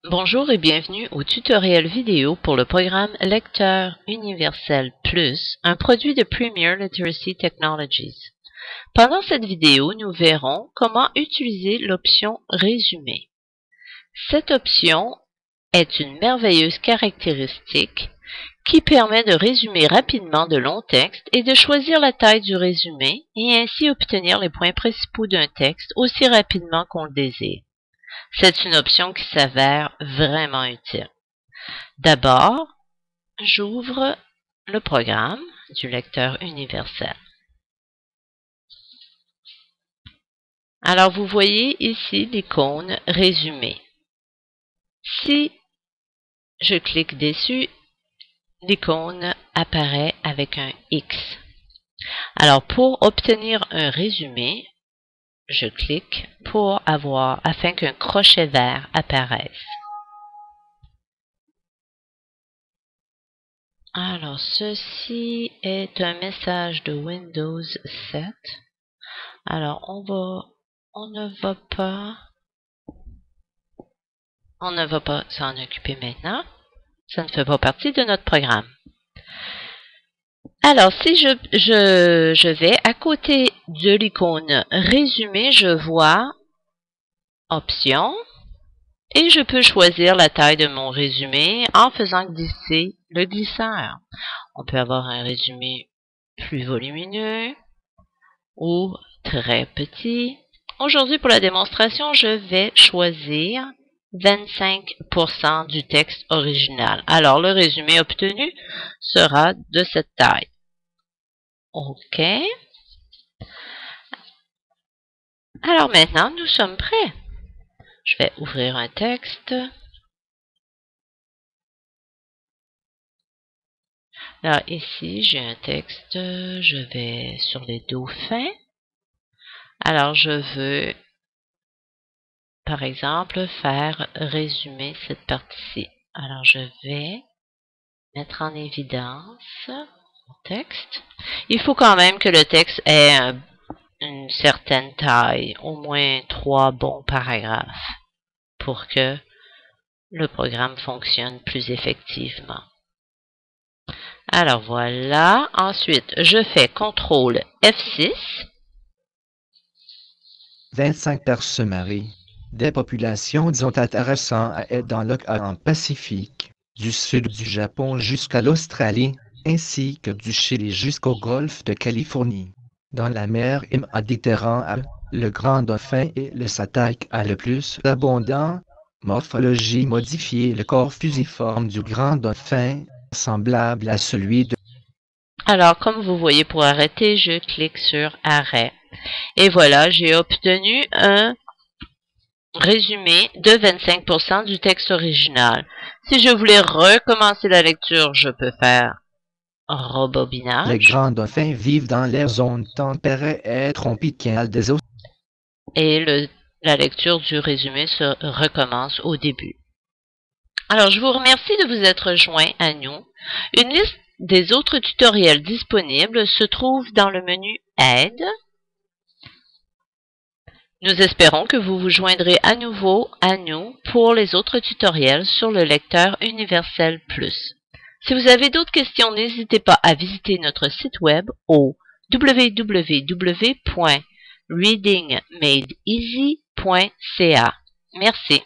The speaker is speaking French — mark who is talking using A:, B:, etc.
A: Bonjour et bienvenue au tutoriel vidéo pour le programme Lecteur Universel Plus, un produit de Premier Literacy Technologies. Pendant cette vidéo, nous verrons comment utiliser l'option Résumé. Cette option est une merveilleuse caractéristique qui permet de résumer rapidement de longs textes et de choisir la taille du résumé et ainsi obtenir les points principaux d'un texte aussi rapidement qu'on le désire. C'est une option qui s'avère vraiment utile. D'abord, j'ouvre le programme du lecteur universel. Alors, vous voyez ici l'icône Résumé. Si je clique dessus, l'icône apparaît avec un X. Alors, pour obtenir un résumé, je clique afin qu'un crochet vert apparaisse. Alors, ceci est un message de Windows 7. Alors, on ne va pas s'en occuper maintenant. Ça ne fait pas partie de notre programme. Alors, si je vais à côté de l'icône Résumé, je vois Options et je peux choisir la taille de mon résumé en faisant glisser le glisseur. On peut avoir un résumé plus volumineux ou très petit. Aujourd'hui, pour la démonstration, je vais choisir 25% du texte original. Alors, le résumé obtenu sera de cette taille. OK. Alors maintenant, nous sommes prêts. Je vais ouvrir un texte. Alors ici, j'ai un texte. Je vais sur les dauphins. Alors, je veux, par exemple, faire résumer cette partie-ci. Alors, je vais mettre en évidence mon texte. Il faut quand même que le texte ait une certaine taille, au moins 3 bons paragraphes, pour que le programme fonctionne plus effectivement. Alors voilà. Ensuite, je fais CTRL F6.
B: 25 personnes. Des populations sont intéressantes à être dans l'océan Pacifique, du sud du Japon jusqu'à l'Australie, ainsi que du Chili jusqu'au golfe de Californie. Dans la mer Méditerranée, le grand dauphin est le satake le plus abondant. Morphologie modifiée. Le corps fusiforme du grand dauphin, semblable à celui de...
A: Alors, comme vous voyez, pour arrêter, je clique sur Arrêt. Et voilà, j'ai obtenu un résumé de 25% du texte original. Si je voulais recommencer la lecture, je peux faire rebobinage.
B: Les grands dauphins vivent dans les zones tempérées et tropicales des océans.
A: Et la lecture du résumé se recommence au début. Alors, je vous remercie de vous être joint à nous. Une liste des autres tutoriels disponibles se trouve dans le menu Aide. Nous espérons que vous vous joindrez à nouveau à nous pour les autres tutoriels sur le lecteur universel plus. Si vous avez d'autres questions, n'hésitez pas à visiter notre site web au www.readingmadeeasy.ca. Merci.